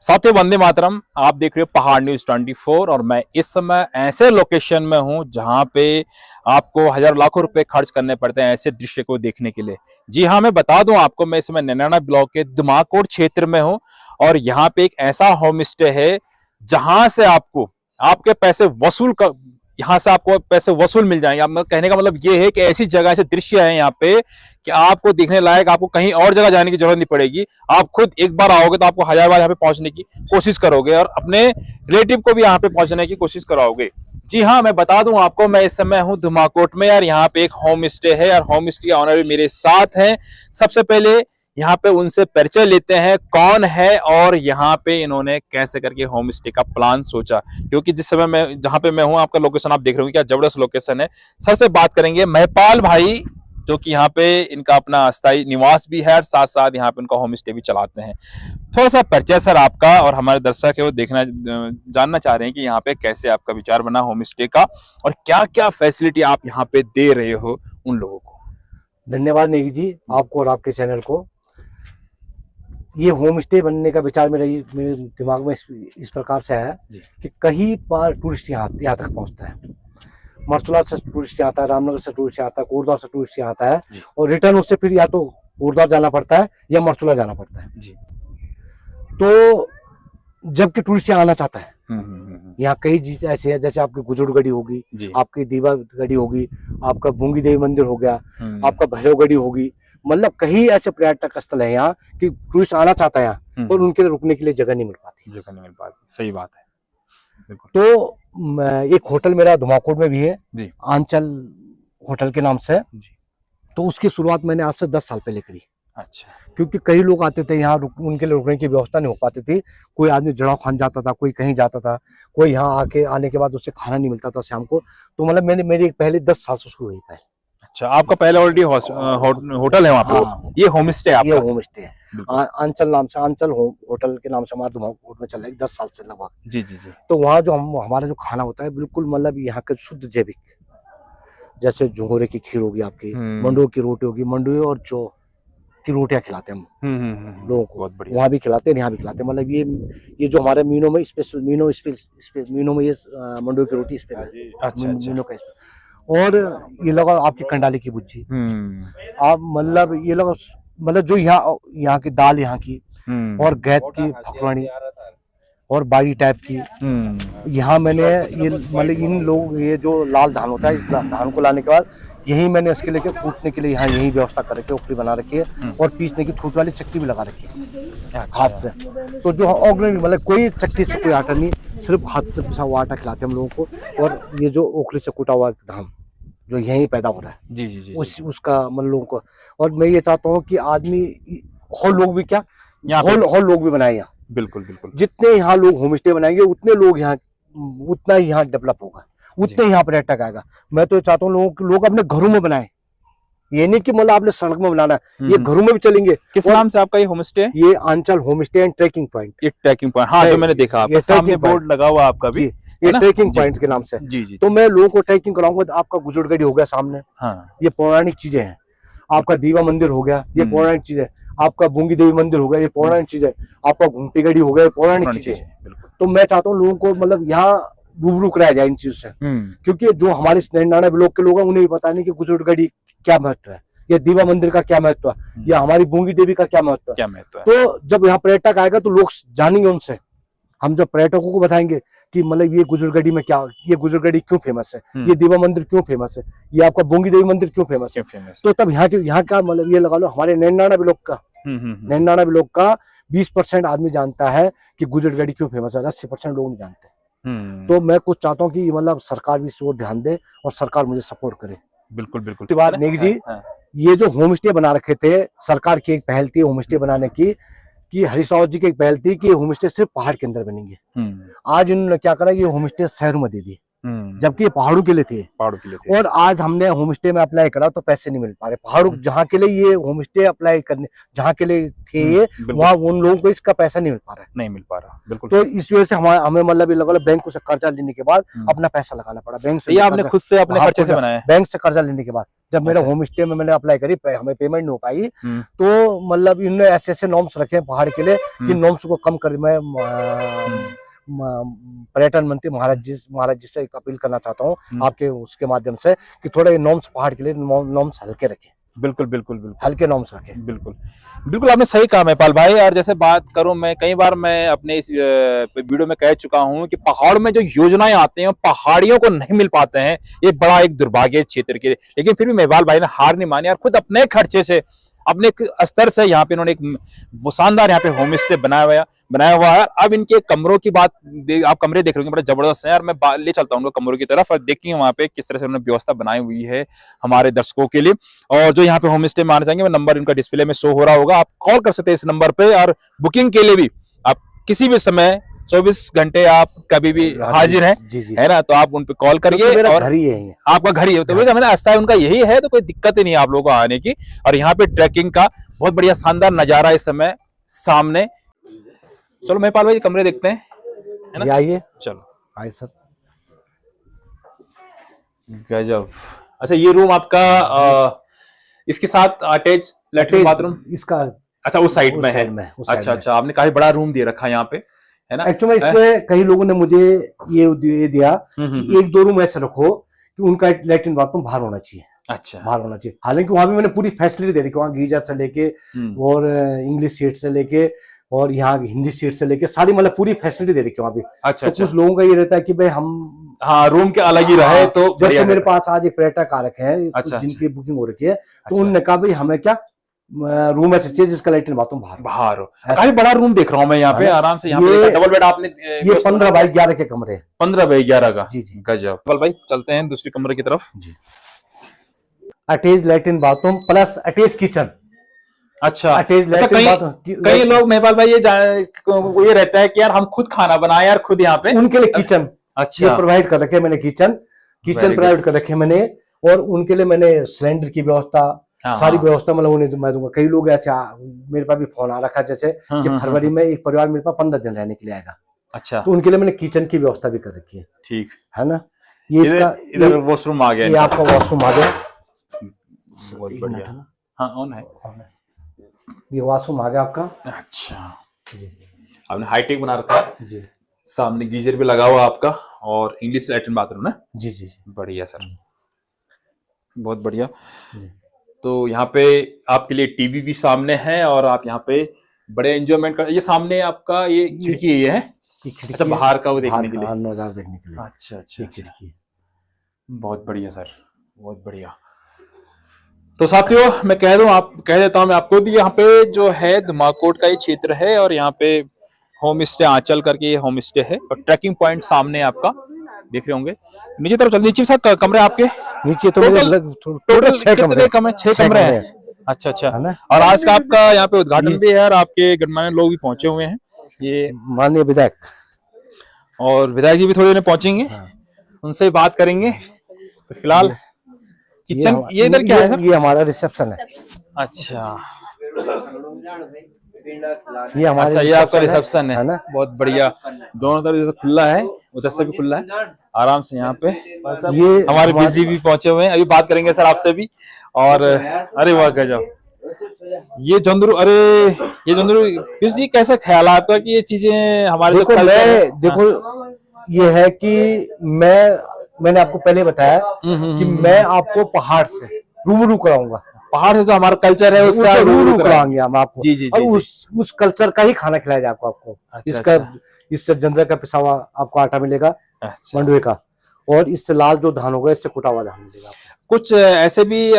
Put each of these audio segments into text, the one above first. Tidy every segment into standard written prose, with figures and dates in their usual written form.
साथियों वंदे मातरम। आप देख रहे हो पहाड़ न्यूज 24 और मैं इस समय ऐसे लोकेशन में हूं जहां पे आपको हजार लाखों रुपए खर्च करने पड़ते हैं ऐसे दृश्य को देखने के लिए। जी हाँ, मैं बता दूं आपको, मैं इस समय नैनाना ब्लॉक के दुमाकोट क्षेत्र में हूं और यहाँ पे एक ऐसा होम स्टे है जहां से आपको आपके पैसे वसूल कर यहाँ से आपको पैसे वसूल मिल जाएंगे। आप कहने का मतलब ये है कि ऐसी जगह ऐसे दृश्य है यहाँ पे कि आपको देखने लायक, आपको कहीं और जगह जाने की जरूरत नहीं पड़ेगी। आप खुद एक बार आओगे तो आपको हजार बार यहाँ पे पहुंचने की कोशिश करोगे और अपने रिलेटिव को भी यहाँ पे पहुंचने की कोशिश कराओगे। जी हाँ, मैं बता दूं आपको, मैं इस समय हूँ दुमाकोट में यार। यहाँ पे एक होम स्टे है और होम स्टे के ऑनर भी मेरे साथ हैं। सबसे पहले यहाँ पे उनसे परिचय लेते हैं, कौन है और यहाँ पे इन्होंने कैसे करके होम स्टे का प्लान सोचा। क्योंकि जिस समय मैं जहाँ पे मैं हूँ, आपका लोकेशन आप देख रहे हो, क्या जबरदस्त लोकेशन है। सर से बात करेंगे, महिपाल भाई, जो कि यहाँ पे इनका अपना अस्थायी निवास भी है और साथ साथ यहाँ पे उनका होम स्टे भी चलाते हैं। थोड़ा सा परिचय सर आपका, और हमारे दर्शक है वो देखना जानना चाह रहे हैं कि यहाँ पे कैसे आपका विचार बना होम स्टे का और क्या क्या फैसिलिटी आप यहाँ पे दे रहे हो उन लोगों को। धन्यवाद नेगी जी, आपको और आपके चैनल को। ये होम स्टे बनने का विचार मेरे दिमाग में इस प्रकार से है कि कहीं बार टूरिस्ट यहाँ तक पहुँचता है। मरचुला से टूरिस्ट आता है, रामनगर से टूरिस्ट आता है, कोटद्वार से टूरिस्ट आता है और रिटर्न उससे फिर या तो कोटद्वार जाना पड़ता है या मरचुला जाना पड़ता है जी। तो जबकि टूरिस्ट यहाँ आना चाहता है, यहाँ कई चीज ऐसे है, जैसे आपकी गुजरगढ़ी होगी, आपकी दीवागढ़ी होगी, आपका बूंगी देवी मंदिर हो गया, आपका भैरवगढ़ी होगी, मतलब कई ऐसे पर्यटक स्थल है यहाँ कि टूरिस्ट आना चाहता है यहाँ और उनके लिए रुकने के लिए जगह नहीं मिल पाती। सही बात है। तो एक होटल मेरा धुमाकोट में भी है, आंचल होटल के नाम से। तो उसकी शुरुआत मैंने आज से 10 साल पहले करी। अच्छा। क्योंकि कई लोग आते थे यहाँ, उनके लिए रुकने की व्यवस्था नहीं हो पाती थी। कोई आदमी जड़ाव खान जाता था, कोई कहीं जाता था, कोई यहाँ आने के बाद उससे खाना नहीं मिलता था शाम को। तो मतलब मेरी पहले 10 साल से शुरू हुई पहले। अच्छा, आपका पहले ऑलरेडी होटल है वहाँ पे? हाँ, ये होम स्टे है? ये होम स्टे है, आंचल नाम से, आंचल होटल के नाम से हमारे दुमाकोट में चल रहा है 10 साल से लगभग। जी। तो वहाँ जो हमारा जो खाना होता है बिल्कुल मतलब यहाँ के शुद्ध जैविक, जैसे झुंगोरे की खीर होगी, आपकी मंडुओं की रोटी होगी, मंडुए और जौ की रोटियां खिलाते हैं हम लोगों को। वहाँ भी खिलाते हैं, यहाँ भी खिलाते हैं। मतलब ये जो हमारे मीनों में स्पेशल मीनों में ये मंडुए की रोटी स्पेशल मीनों का। और ये लगा आपकी कंडाली की भुज्जी, आप मतलब ये लगा मतलब जो यहाँ की दाल यहाँ की, और गैत की फकवानी और बाड़ी टाइप की। यहाँ मैंने ये मतलब इन लोग ये जो लाल धान होता है, इस धान को लाने के बाद यही मैंने इसके लेके कूटने के लिए यहाँ यही व्यवस्था कर रखी है, ओखली बना रखी है और पीसने की छोटी वाली चक्की भी लगा रखी है हाथ से। तो जो ऑर्गेनिक मतलब कोई चक्की से कोई आटा नहीं, सिर्फ हाथ से पिसा हुआ आटा खिलाते हैं हम लोगों को। और ये जो ओखली से कूटा हुआ धान जो यहीं पैदा हो रहा है जी। उसका मतलब लोगों को। और मैं ये चाहता हूँ कि आदमी और लोग भी क्या और लोग भी बनाए यहाँ। बिल्कुल। जितने यहाँ लोग होम स्टे बनाएंगे उतने लोग यहाँ, उतना ही यहाँ डेवलप होगा, उतने यहाँ पर्यटक आएगा। मैं तो चाहता हूँ लोग अपने घरों में बनाए, ये नहीं कि मतलब आपने सड़क में बनाना, ये घरों में भी चलेंगे। किस नाम से आपका ये होम स्टे? ये Anchal home stay and trekking point. ये ट्रैकिंग पॉइंट, हाँ, जो मैंने देखा आपका सामने बोर्ड लगा हुआ आपका भी, ये ट्रैकिंग पॉइंट के नाम से। जी। तो मैं लोगों को ट्रैकिंग कराऊंगा। आपका गुजरगढ़ी हो गया सामने, ये पौराणिक चीजें हैं। आपका दीवा मंदिर हो गया, ये पौराणिक चीज है। आपका बूंगी देवी मंदिर हो गया, ये पौराणिक चीज है। आपका घूमती गढ़ी हो गया, ये पौराणिक चीजें है। तो मैं चाहता हूँ लोगों को मतलब यहाँ रूबरू कराया जाए इन चीजों से, क्योंकि जो हमारे नैनाना ब्लॉक के लोग हैं उन्हें भी पता नहीं कि गुजरगढ़ी क्या महत्व है, या दीवा मंदिर का क्या महत्व है, या हमारी बूंगी देवी का क्या महत्व है। तो जब यहाँ पर्यटक आएगा तो लोग जानेंगे उनसे। हम जब पर्यटकों को बताएंगे कि मतलब ये गुजरगढ़ी में क्या, ये गुजरगढ़ी क्यों फेमस है, ये दीवा मंदिर क्यों फेमस है, ये आपका बूंगी देवी मंदिर क्यों फेमस है, तो तब यहाँ का मतलब ये लगा लो हमारे नैनाना ब्लॉक का 20% आदमी जानता है कि गुजरगढ़ी क्यों फेमस है, 80% लोग नहीं जानते। तो मैं कुछ चाहता हूँ कि मतलब सरकार भी इस ओर ध्यान दे और सरकार मुझे सपोर्ट करे। बिल्कुल। बात नेगी जी, ये जो होम स्टे बना रखे थे, सरकार की एक पहल थी होम स्टे बनाने की, कि हरीश रावत जी की एक पहल थी कि होम स्टे सिर्फ पहाड़ के अंदर बनेंगे। आज इन्होंने क्या करा, ये होम स्टे शहरों में दे दिए, जबकि ये पहाड़ों के लिए थे। और आज हमने होम स्टे में अप्लाई करा तो पैसे नहीं मिल पा रहे। पहाड़ों जहाँ के लिए ये होम स्टे अप्लाई करने जहाँ के लिए थे ये, वहाँ उन लोगों को इसका पैसा नहीं मिल पा रहा। बिल्कुल। तो इस वजह से हमें मतलब लगा बैंकों से कर्जा लेने के बाद अपना पैसा लगाना पड़ा। बैंक से आपने खुद से अपने खर्चे से बनाया? बैंक से कर्जा लेने के बाद जब मेरा होम स्टे में मैंने अप्लाई करी, हमें पेमेंट नहीं हो पाई, तो मतलब इन्होंने ऐसे ऐसे नॉर्म्स रखे हैं पहाड़ के लिए कि नॉर्म्स को कम कर, मैं पर्यटन मंत्री महाराज जी से एक अपील करना चाहता हूँ आपके उसके माध्यम से कि थोड़ा ये नॉर्म्स पहाड़ के लिए नॉर्म्स हल्के रखें। बिल्कुल बिल्कुल बिल्कुल हल्के नॉर्म्स रखें। बिल्कुल बिल्कुल, आपने सही कहा महिपाल भाई। और जैसे बात करूं, मैं कई बार मैं अपने इस वीडियो में कह चुका हूं कि पहाड़ में जो योजनाएं आते हैं पहाड़ियों को नहीं मिल पाते हैं, ये बड़ा एक दुर्भाग्य क्षेत्र के लिए। लेकिन फिर भी महिपाल भाई ने हार नहीं मानी और खुद अपने खर्चे से, अपने स्तर से यहाँ पे इन्होंने एक शानदार यहाँ पे होम स्टे बनाया हुआ है। अब इनके कमरों की बात, आप कमरे देख रहे होंगे, बड़ा जबरदस्त है यार। मैं ले चलता हूँ कमरों की तरफ और देखिए वहाँ पे किस तरह से उन्होंने व्यवस्था बनाई हुई है हमारे दर्शकों के लिए। और जो यहाँ पे होम स्टे में आना चाहेंगे, वो नंबर इनका डिस्प्ले में शो हो रहा होगा, आप कॉल कर सकते हैं इस नंबर पे। और बुकिंग के लिए भी आप किसी भी समय 24 घंटे आप कभी भी हाजिर हैं, है ना, तो आप उन पे कॉल करिए। और घर ही है, आपका घर ही है, तो मैंने रास्ता है उनका यही है, तो कोई दिक्कत ही नहीं है आप लोगों को आने की। और यहाँ पे ट्रैकिंग का बहुत बढ़िया शानदार नजारा इस समय सामने। चलो महिपाल भाई कमरे देखते हैं, है ना, आइए। चलो आइए सर। गजब। अच्छा, ये रूम आपका इसके साथ अटैच लैट्रिन बाथरूम इसका, अच्छा उस साइड में है। अच्छा अच्छा, आपने काफी बड़ा रूम दे रखा है यहाँ पे, है ना। एक्चुअली इसमें कई लोगों ने मुझे ये दिया कि 1-2 रूम ऐसे रखो कि उनका लैट्रिन बाथरूम बाहर होना चाहिए। अच्छा, बाहर होना चाहिए। हालांकि वहां भी मैंने पूरी फैसिलिटी दे रखी, वहाँ गीजर से लेके और इंग्लिश सीट से लेके और यहाँ हिंदी सीट से लेके सारी मतलब पूरी फैसिलिटी दे रखी वहाँ भी। अच्छा, तो कुछ लोगों का ये रहता है कि भाई हम रूम के अलग ही रहे, तो जैसे मेरे पास आज एक पर्यटक आ रखे हैं, जिनकी बुकिंग हो रखी है, तो उन्होंने कहा भाई हमें क्या रूम ऐसे चाहिए जिसका लैट्रिन बाथरूम बाहर हो। काफी बड़ा रूम देख रहा हूँ मैं यहाँ पे, आराम से। यहाँ पे डबल बेड आपने, ये 15 बाई 11 के कमरे, 15 बाई 11 का। जी जी, गजब। भाई चलते हैं दूसरी कमरे की तरफ। जी, attach latrine bathroom plus attach kitchen. अच्छा, अटैच लैट्रिन बाथरूम। कई लोग महिपाल भाई ये रहता है कि यार हम खुद खाना बनाए यार खुद यहाँ पे, उनके लिए किचन अच्छा प्रोवाइड कर रखे मैंने, किचन प्रोवाइड कर रखे मैंने। और उनके लिए मैंने सिलेंडर की व्यवस्था, सारी व्यवस्था मतलब उन्हें मैं दूंगा। कई लोग ऐसे मेरे पास भी फोन आ रखा जैसे कि फरवरी में एक परिवार मेरे पास 15 दिन रहने के लिए आएगा। अच्छा, तो उनके लिए मैंने किचन की व्यवस्था भी कर रखी है। ठीक है ना। ये इसका इधर वॉशरूम आ गया, ये आपका वॉशरूम आ गया, बहुत बढ़िया। हाँ ऑन है, ये वॉशरूम आ गया आपका। अच्छा, आपने हाईटेक बना रखा है जी, सामने गीजर भी लगा हुआ आपका और इंग्लिश लैट्रिन बाथरूम ना। जी जी जी, बढ़िया सर, बहुत बढ़िया। तो यहाँ पे आपके लिए टीवी भी सामने है और आप यहाँ पे बड़े एंजॉयमेंट कर। ये सामने आपका ये खिड़की है, अच्छा बाहर का वो देखने के लिए, नजारा देखने के लिए। अच्छा अच्छा, खिड़की, बहुत बढ़िया सर, बहुत बढ़िया। तो साथियों मैं कह देता हूँ मैं आपको, यहाँ पे जो है धुमाकोट का ये क्षेत्र है और यहाँ पे होम स्टे आंचल करके ये होम स्टे है और ट्रैकिंग पॉइंट सामने आपका देख रहे होंगे। नीचे तरफ नीचे साथ कमरे आपके नीचे तो टोटल 6 कमरे हैं। अच्छा अच्छा, और आज का आपका यहाँ पे उद्घाटन भी है और आपके गणमान्य लोग भी पहुंचे हुए हैं, ये माननीय विधायक और विधायक जी भी थोड़े पहुंचेंगे, उनसे बात करेंगे। तो फिलहाल किचन ये इधर क्या है सर? ये हमारा रिसेप्शन है। अच्छा, ये हमारा, अच्छा ये आपका रिसेप्शन है ना, बहुत बढ़िया। दोनों तरफ से खुला है, उधर से भी खुला है, आराम से यहाँ पे। ये हमारे बीजी भी पहुंचे हुए हैं, अभी बात करेंगे सर आपसे भी। और अरे वाह गजब, ये जंदरू, अरे ये जंदरू ये कैसा ख्याल है आपका कि ये चीजें हमारे देखो ये है कि मैंने आपको पहले बताया कि मैं आपको पहाड़ से रूबरू कराऊंगा, पहाड़ से जो हमारा कल्चर है उससे रूबरू कराएंगे हम आपको। जी जी, और उस कल्चर का ही खाना खिलाया जाए आपको। इसका इससे जंदर का पिसा हुआ आपको आटा मिलेगा, मंडुए का, और इससे लाल जो धान होगा इससे कुटा हुआ धान मिलेगा। कुछ ऐसे भी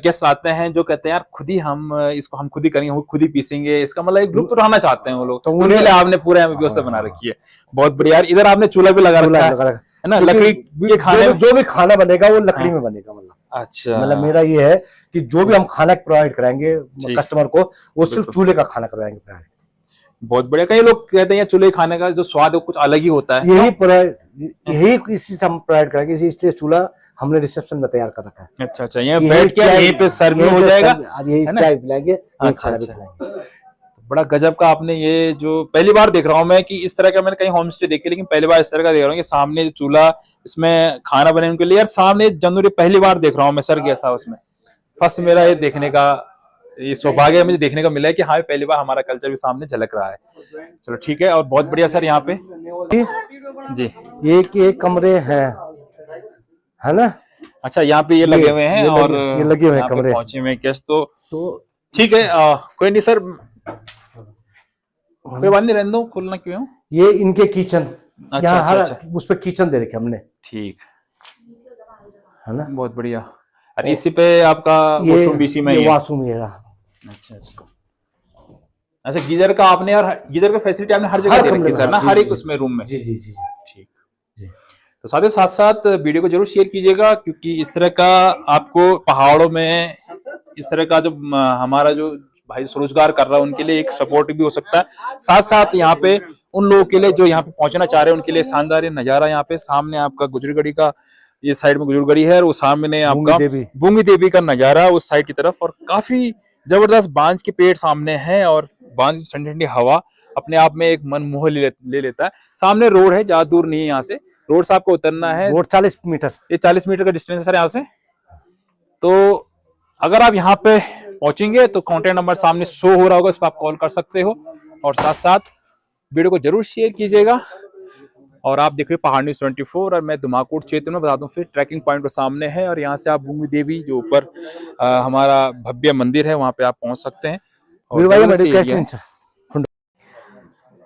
गेस्ट आते हैं जो कहते हैं यार खुद ही हम इसको हम खुद ही करेंगे, खुद ही पीसेंगे, इसका मतलब एक ग्रुप तो रहना चाहते हैं वो लोग, तो उनके लिए आपने पूरा व्यवस्था बना रखी है। बहुत बढ़िया यार, इधर आपने चूल्हा भी लगा रखा है ना, लकड़ी के खाने, जो भी खाना बनेगा वो लकड़ी में बनेगा। मतलब अच्छा, मतलब मेरा ये है कि जो भी हम खाना प्रोवाइड कराएंगे कस्टमर को, वो सिर्फ चूल्हे का खाना करवाएंगे। बहुत बढ़िया। कई लोग कहते हैं चूल्हे खाने का जो स्वाद है कुछ अलग ही होता है, यही इसी से हम प्रोवाइड करेंगे, इसलिए चूल्हा हमने रिसेप्शन में तैयार कर रखा है। अच्छा अच्छा, यहाँ बैठ के यहीं पे सर्व हो जाएगा, यही चाय पिलाएंगे, खाना भी खिलाएंगे। बड़ा गजब का आपने ये जो पहली बार देख रहा हूँ मैं कि इस तरह का, मैंने कहीं होम स्टे देखे लेकिन पहली बार इस तरह का देख रहा हूँ कि सामने चूल्हा, इसमें खाना बने उनके लिए, यार सामने जंदूरी पहली बार देख रहा हूँ मैं सर, कैसा उसमें फर्स्ट मेरा ये देखने का ये सौभाग्य मुझे देखने का मिला है कि हाँ पहली बार हमारा कल्चर भी सामने झलक रहा है। चलो ठीक है, और बहुत बढ़िया सर। यहाँ पे जी एक कमरे हैं, है ना। अच्छा, यहाँ पे ये लगे हुए हैं और ये लगे हुए हैं कमरे, पहुंचे हुए गेस्ट तो ठीक है। कोई नहीं सर, कोई बात नहीं, रहने दो, खोलना क्यों। ये इनके किचन, अच्छा अच्छा, उस पे किचन दे रखे हमने, ठीक है ना। बहुत बढ़िया। और इसी पे आपका वॉशरूम बीसी में ही है। वॉशरूम ये रहा। अच्छा अच्छा अच्छा, गीजर का आपने यार, गीजर का फैसिलिटी आपने हर जगह दे रखी है सर ना, हर एक उसमें रूम में। जी जी जी ठीक। तो साथ साथ वीडियो को जरूर शेयर कीजिएगा, क्योंकि इस तरह का आपको पहाड़ों में इस तरह का जो हमारा जो भाई स्वरोजगार कर रहा है उनके लिए एक सपोर्ट भी हो सकता है। साथ साथ यहाँ पे उन लोगों के लिए जो यहाँ पे पहुंचना चाह रहे हैं उनके लिए शानदार नजारा। यहाँ पे सामने आपका गुजरगढ़ी का, ये साइड में गुजरगढ़ी है और वो सामने आपका बूंगी देवी का नजारा उस साइड की तरफ, और काफी जबरदस्त बांज के पेड़ सामने हैं और बांज की ठंडी ठंडी हवा अपने आप में एक मन मोह ले लेता है। सामने रोड है, ज्यादा दूर नहीं है यहाँ से, रोड से आपको उतरना है, रोड 40 मीटर, ये 40 मीटर का डिस्टेंस है सर यहाँ से। तो अगर आप यहाँ पे पहुंचेंगे तो कॉन्टेक्ट नंबर सामने शो हो रहा होगा, इस पर आप कॉल कर सकते हो। और साथ साथ वीडियो को जरूर शेयर कीजिएगा। और आप देख रहे हो पहाड़ न्यूज़ 24 और मैं धुमाकोट क्षेत्र में बता दूं, फिर ट्रैकिंग पॉइंट सामने है और यहाँ से आप बूंगी देवी जो ऊपर हमारा भव्य मंदिर है वहां पे आप पहुंच सकते हैं।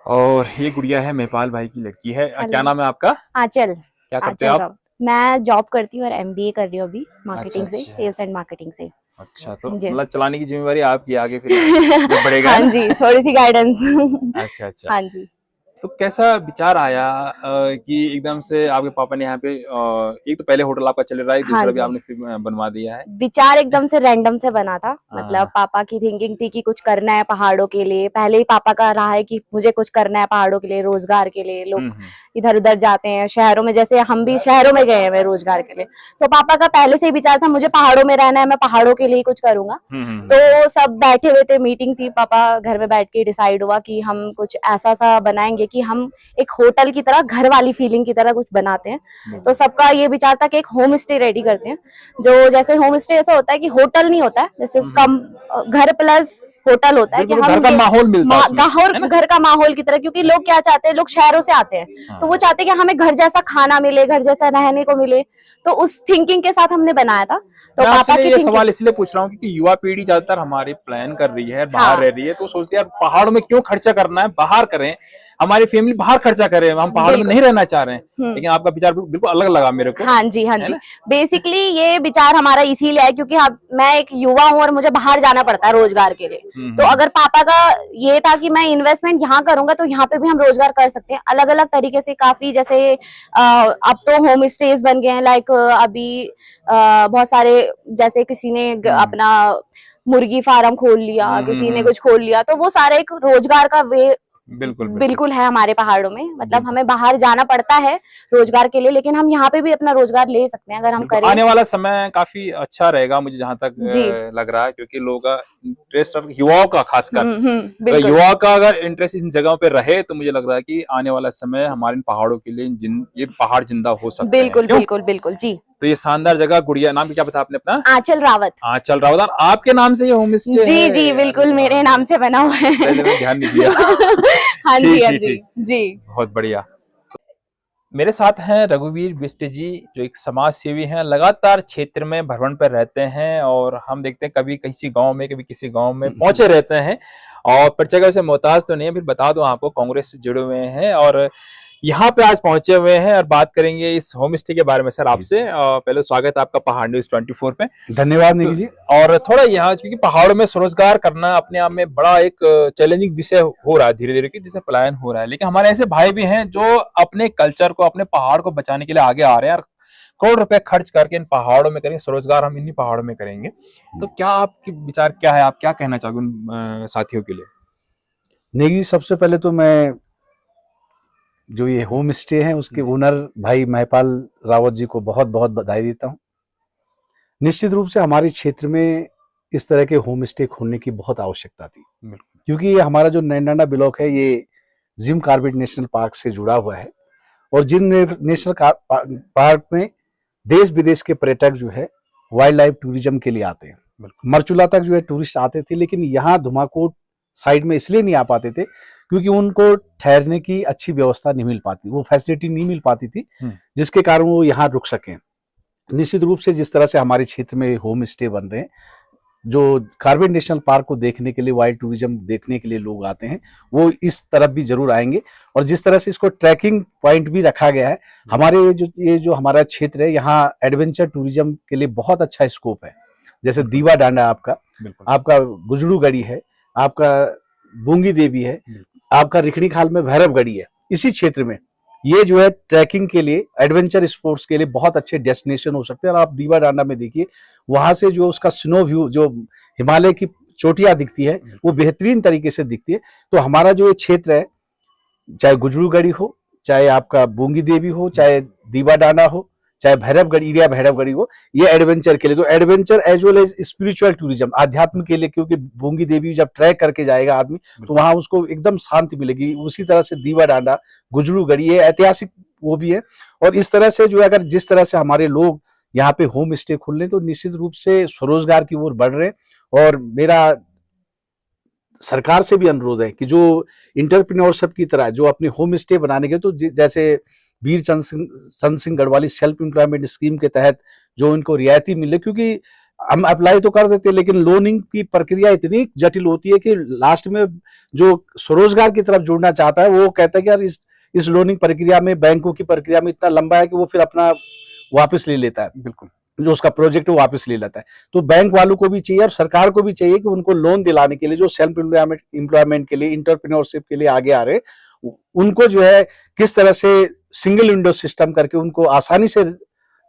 और ये गुड़िया है महिपाल भाई की लड़की है। क्या नाम है आपका? आंचल। क्या करते हैं आप? मैं जॉब करती हूँ और MBA कर रही हूँ अभी मार्केटिंग से, सेल्स एंड मार्केटिंग से। अच्छा, तो मतलब चलाने की जिम्मेवारी आपकी आगे फिर बढ़ेगा। हाँ जी, थोड़ी सी गाइडेंस। अच्छा अच्छा, हाँ जी। तो कैसा विचार आया कि एकदम से आपके पापा ने यहाँ पे एक तो पहले होटल आपका चल रहा है, दूसरा भी आपने फिर बनवा दिया है? विचार एकदम से रैंडम से बना था। मतलब पापा की थिंकिंग थी कि कुछ करना है पहाड़ों के लिए। पहले ही पापा का रहा है कि मुझे कुछ करना है पहाड़ों के लिए, रोजगार के लिए। लोग इधर उधर जाते हैं शहरों में, जैसे हम भी शहरों में गए हैं रोजगार के लिए। तो पापा का पहले से ही विचार था मुझे पहाड़ों में रहना है, मैं पहाड़ों के लिए कुछ करूंगा। तो सब बैठे हुए थे, मीटिंग थी, पापा घर में बैठ के डिसाइड हुआ कि हम कुछ ऐसा सा बनाएंगे कि हम एक होटल की तरह, घर वाली फीलिंग की तरह कुछ बनाते हैं। तो सबका ये विचार था कि एक होम स्टे रेडी करते हैं। जो जैसे होम स्टे ऐसा होता है कि होटल नहीं होता है, जैसे कम घर प्लस होटल होता है कि हम घर का माहौल मिलता है, घर का माहौल की तरह। क्योंकि लोग क्या चाहते हैं, लोग शहरों से आते हैं तो वो चाहते हैं कि हमें घर जैसा खाना मिले, घर जैसा रहने को मिले। तो उस थिंकिंग के साथ हमने बनाया था। तो पापा ये सवाल इसलिए पूछ रहा हूँ क्योंकि युवा पीढ़ी ज्यादातर हमारे प्लान कर रही है, बाहर रह रही है, तो सोचते हैं यार पहाड़ों में क्यों खर्चा करना है, बाहर करें, हमारी फैमिली बाहर खर्चा करे, हम पहाड़ में नहीं रहना चाह रहे हैं। लेकिन आपका विचार बिल्कुल अलग लगा मेरे को। हाँ जी, हाँ जी। बेसिकली ये विचार हमारा इसीलिए है क्योंकि मैं एक युवा हूँ और मुझे बाहर जाना पड़ता है रोजगार के लिए। तो अगर पापा का ये था कि मैं इन्वेस्टमेंट यहाँ करूंगा तो यहाँ पे भी हम रोजगार कर सकते हैं अलग अलग तरीके से। काफी जैसे अब तो होम स्टेज बन गए हैं, लाइक अभी बहुत सारे, जैसे किसी ने अपना मुर्गी फार्म खोल लिया, किसी ने कुछ खोल लिया, तो वो सारा एक रोजगार का वे बिल्कुल है हमारे पहाड़ों में। मतलब हमें बाहर जाना पड़ता है रोजगार के लिए, लेकिन हम यहाँ पे भी अपना रोजगार ले सकते हैं अगर हम करें। आने वाला समय काफी अच्छा रहेगा मुझे जहाँ तक लग रहा है, क्योंकि लोगों का इंटरेस्ट, युवाओं का खासकर युवाओं का अगर इंटरेस्ट इन जगहों पे रहे तो मुझे लग रहा है कि आने वाला समय हमारे पहाड़ों के लिए ये पहाड़ जिंदा हो सकते हैं। बिल्कुल बिल्कुल बिल्कुल जी। तो ये शानदार जगह, गुड़िया नाम क्या बताया आपने अपना? आंचल रावत। आंचल रावत, आपके नाम से ये होम स्टे? जी जी बिल्कुल, मेरे नाम से बना हुआ है। मैंने ध्यान नहीं दिया। हाँ जी, हाँ जी जी, बहुत बढ़िया। मेरे साथ हैं रघुवीर बिष्ट जी, जो एक समाज सेवी हैं, लगातार क्षेत्र में भ्रमण पर रहते हैं और हम देखते हैं कभी किसी गांव में, कभी किसी गांव में पहुंचे रहते हैं और परिचय से मोहताज तो नहीं है। फिर बता दो आपको, कांग्रेस से जुड़े हुए हैं और यहाँ पे आज पहुंचे हुए हैं और बात करेंगे इस होम स्टे के बारे में। सर आपसे पहले स्वागत है आपका पहाड़ न्यूज़ 24 पे। धन्यवाद निकी जी। और थोड़ा यहाँ, क्योंकि पहाड़ों में स्वरोजगार करना अपने आप में बड़ा एक चैलेंजिंग विषय हो रहा है धीरे धीरे, जिससे पलायन हो रहा है। लेकिन हमारे ऐसे भाई भी हैं जो अपने कल्चर को, अपने पहाड़ को बचाने के लिए आगे आ रहे हैं और करोड़ रुपए खर्च करके इन पहाड़ों में करेंगे, स्वरोजगार हम इन्हीं पहाड़ों में करेंगे। तो क्या आपके विचार क्या है, आप क्या कहना चाहोगे उन साथियों के लिए? निकी, सबसे पहले तो मैं जो ये होम स्टे है उसके ओनर भाई महिपाल रावत जी को बहुत बहुत बधाई देता हूँ। निश्चित रूप से हमारे क्षेत्र में इस तरह के होम स्टे खोलने की बहुत आवश्यकता थी, क्योंकि ये हमारा जो नैनडांडा ब्लॉक है ये जिम कॉर्बेट नेशनल पार्क से जुड़ा हुआ है और जिम नेशनल पार्क में देश विदेश के पर्यटक जो है वाइल्ड लाइफ टूरिज्म के लिए आते हैं। मरचुला तक जो है टूरिस्ट आते थे, लेकिन यहाँ धुमाकोट साइड में इसलिए नहीं आ पाते थे क्योंकि उनको ठहरने की अच्छी व्यवस्था नहीं मिल पाती, वो फैसिलिटी नहीं मिल पाती थी, जिसके कारण वो यहाँ रुक सकें। निश्चित रूप से जिस तरह से हमारे क्षेत्र में होम स्टे बन रहे हैं, जो कॉर्बेट नेशनल पार्क को देखने के लिए, वाइल्ड टूरिज्म देखने के लिए लोग आते हैं, वो इस तरफ भी जरूर आएंगे। और जिस तरह से इसको ट्रैकिंग पॉइंट भी रखा गया है, हमारे ये जो हमारा क्षेत्र है, यहाँ एडवेंचर टूरिज्म के लिए बहुत अच्छा स्कोप है। जैसे दीवा डांडा आपका गुजरू गढ़ी है, आपका बूंगी देवी है, आपका रिखणी खाल में भैरव गढ़ी है। इसी क्षेत्र में ये जो है ट्रैकिंग के लिए, एडवेंचर स्पोर्ट्स के लिए बहुत अच्छे डेस्टिनेशन हो सकते हैं। और आप दीवा डांडा में देखिए, वहां से जो उसका स्नो व्यू, जो हिमालय की चोटियां दिखती है, वो बेहतरीन तरीके से दिखती है। तो हमारा जो ये क्षेत्र है, चाहे गुजरूगढ़ी हो, चाहे आपका बूंगी देवी हो, चाहे दीवा डांडा हो, चाहे भैरवगढ़ी हो, ये एडवेंचर के लिए, तो adventure as well as spiritual tourism, आध्यात्म के लिए, क्योंकि बूंगी देवी जब ट्रैक करके जाएगा आदमी तो वहां उसको एकदम शांति मिलेगी। उसी तरह से दीवा डांडा, गुजरूगढ़ी, ये ऐतिहासिक वो भी है। और इस तरह से जो है, अगर जिस तरह से हमारे लोग यहाँ पे होम स्टे खोल रहे, तो निश्चित रूप से स्वरोजगार की ओर बढ़ रहे हैं। और मेरा सरकार से भी अनुरोध है कि जो इंटरप्रेन्योरशिप की तरह जो अपने होम स्टे बनाने के, तो जैसे Veer Chand Singh Garhwali self employment scheme के तहत जो इनको रियायती मिले, क्योंकि हम अप्लाई तो कर देते हैं, लेकिन लोनिंग की प्रक्रिया इतनी जटिल होती है कि लास्ट में जो स्वरोजगार की तरफ जुड़ना चाहता है, वो कहता है कि यार इस लोनिंग प्रक्रिया में, बैंकों की प्रक्रिया में इतना लंबा है कि वो फिर अपना वापस ले लेता है, बिल्कुल जो उसका प्रोजेक्ट वो वापस ले लेता है। तो बैंक वालों को भी चाहिए और सरकार को भी चाहिए कि उनको लोन दिलाने के लिए, जो सेल्फ एम्प्लॉयमेंट के लिए, इंटरप्रेन्योरशिप के लिए आगे आ रहे, उनको जो है किस तरह से सिंगल विंडो सिस्टम करके उनको आसानी से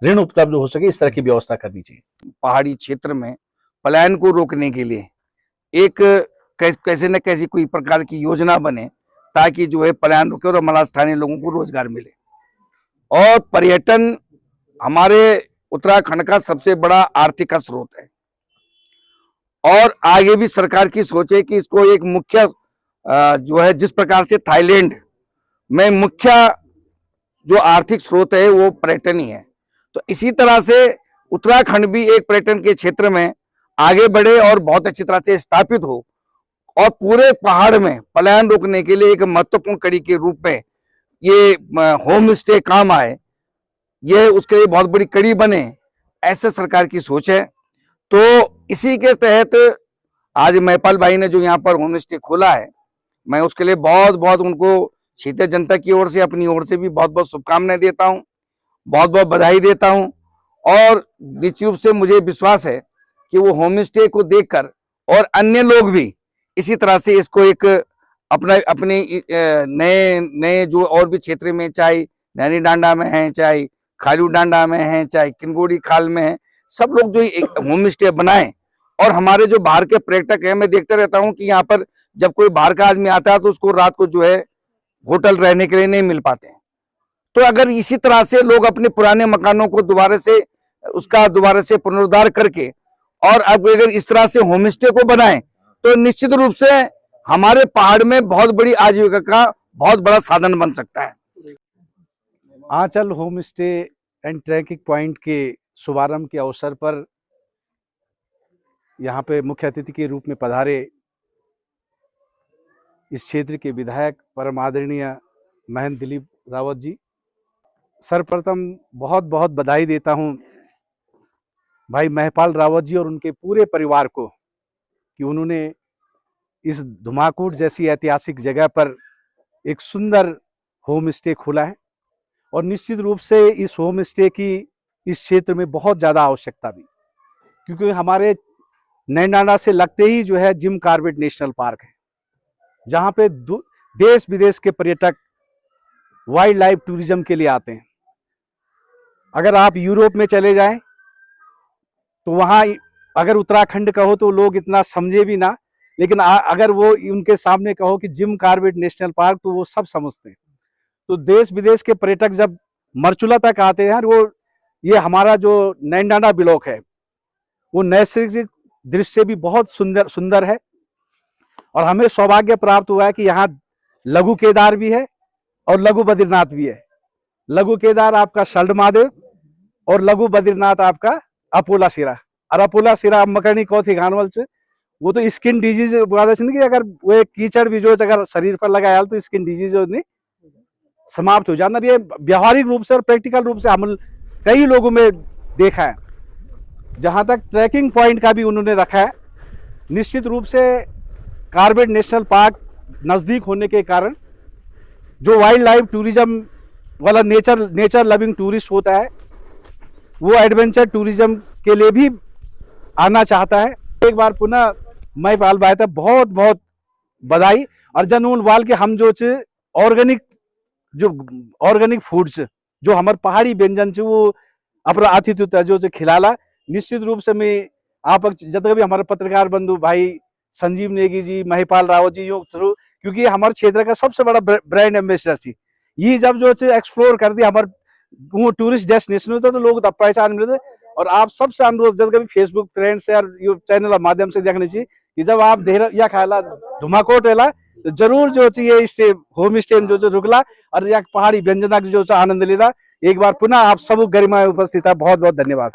ऋण उपलब्ध हो सके, इस तरह की व्यवस्था करनी चाहिए। पहाड़ी क्षेत्र में पलायन को रोकने के लिए एक कैसे न कैसी कोई प्रकार की योजना बने, ताकि जो है पलायन रुके और हमारा स्थानीय लोगों को रोजगार मिले। और पर्यटन हमारे उत्तराखंड का सबसे बड़ा आर्थिक स्रोत है, और आगे भी सरकार की सोच है कि इसको एक मुख्य जो है, जिस प्रकार से थाईलैंड में मुख्य जो आर्थिक स्रोत है वो पर्यटन ही है, तो इसी तरह से उत्तराखंड भी एक पर्यटन के क्षेत्र में आगे बढ़े और बहुत अच्छी तरह से स्थापित हो, और पूरे पहाड़ में पलायन रोकने के लिए एक महत्वपूर्ण कड़ी के रूप में ये होम स्टे काम आए, ये उसके लिए बहुत बड़ी कड़ी बने, ऐसे सरकार की सोच है। तो इसी के तहत आज महिपाल भाई ने जो यहाँ पर होम स्टे खोला है, मैं उसके लिए बहुत बहुत उनको क्षेत्रीय जनता की ओर से, अपनी ओर से भी बहुत बहुत शुभकामनाएं देता हूँ, बहुत बहुत बधाई देता हूँ। और निश्चित रूप से मुझे विश्वास है कि वो होम स्टे को देखकर और अन्य लोग भी इसी तरह से इसको एक अपने नए जो और भी क्षेत्र में, चाहे नैनी डांडा में है, चाहे खालू डांडा में है, चाहे किंगोड़ी खाल में है, सब लोग जो एक होम स्टे बनाएं। और हमारे जो बाहर के पर्यटक हैं, मैं देखता रहता हूं कि यहाँ पर जब कोई बाहर का आदमी आता है तो उसको रात को जो है होटल रहने के लिए नहीं मिल पाते हैं। तो अगर इसी तरह से लोग अपने पुराने मकानों को दोबारा से पुनरुद्धार करके, और अब अगर इस तरह से होम स्टे को बनाएं, तो निश्चित रूप से हमारे पहाड़ में बहुत बड़ी आजीविका का बहुत बड़ा साधन बन सकता है। Anchal home stay and trekking point के शुभारंभ के अवसर पर यहाँ पे मुख्य अतिथि के रूप में पधारे इस क्षेत्र के विधायक परम आदरणीय महेंद्र दिलीप रावत जी, सर्वप्रथम बहुत बहुत बधाई देता हूँ भाई महिपाल रावत जी और उनके पूरे परिवार को कि उन्होंने इस धुमाकोट जैसी ऐतिहासिक जगह पर एक सुंदर होम स्टे खोला है। और निश्चित रूप से इस होम स्टे की इस क्षेत्र में बहुत ज़्यादा आवश्यकता भी, क्योंकि हमारे नैनाडा से लगते ही जो है जिम कॉर्बेट नेशनल पार्क है, जहाँ पे देश विदेश के पर्यटक वाइल्ड लाइफ टूरिज्म के लिए आते हैं। अगर आप यूरोप में चले जाएं तो वहाँ अगर उत्तराखंड कहो तो लोग इतना समझे भी ना, लेकिन अगर वो उनके सामने कहो कि जिम कॉर्बेट नेशनल पार्क, तो वो सब समझते हैं। तो देश विदेश के पर्यटक जब मरचुला तक आते हैं, वो ये हमारा जो नैनडांडा ब्लॉक है वो नैसर्गिक दृश्य भी बहुत सुंदर है। और हमें सौभाग्य प्राप्त हुआ है कि यहाँ लघु केदार भी है और लघु बद्रीनाथ भी है। लघु केदार आपका शल्ड महादेव और लघु बद्रीनाथ आपका अपोला सिरा। अरापुला सिरा मकरनी कौथी गानवल से वो तो स्किन डिजीज कि अगर वो कीचड़ भी जो अगर शरीर पर लगाया तो स्किन डिजीज जो नहीं समाप्त हो जाना। ये व्यवहारिक रूप से और प्रैक्टिकल रूप से हम कई लोगों में देखा है। जहां तक ट्रैकिंग पॉइंट का भी उन्होंने रखा है, निश्चित रूप से कॉर्बेट नेशनल पार्क नजदीक होने के कारण जो वाइल्ड लाइफ टूरिज्म वाला नेचर लविंग टूरिस्ट होता है वो एडवेंचर टूरिज्म के लिए भी आना चाहता है। एक बार पुनः महिपाल भाई तक बहुत बहुत बधाई और जनून वाल के हम जो ऑर्गेनिक फूड्स जो हमारे पहाड़ी व्यंजन से वो अपना आतिथ्य जो खिलाला। निश्चित रूप से मैं आप जब भी हमारे पत्रकार बंधु भाई संजीव नेगी जी, महिपाल राव जी योग थ्रू, क्योंकि हमारे क्षेत्र का सबसे बड़ा ब्रांड एम्बेसडर थी। ये जब जो एक्सप्लोर कर दिया हमारे वो टूरिस्ट डेस्टिनेशन होता तो लोग पहचान मिलते। और आप सबसे अनुरोध जब कभी फेसबुक फ्रेंड्स या चैनल के माध्यम से देखने चाहिए कि जब आप देर या खाला धुमाकोट वेला तो जरूर जो ये स्टे होम स्टे में जो रुकला और या पहाड़ी व्यंजना जो आनंद लेला। एक बार पुनः आप सब गरिमा उपस्थित है, बहुत बहुत धन्यवाद।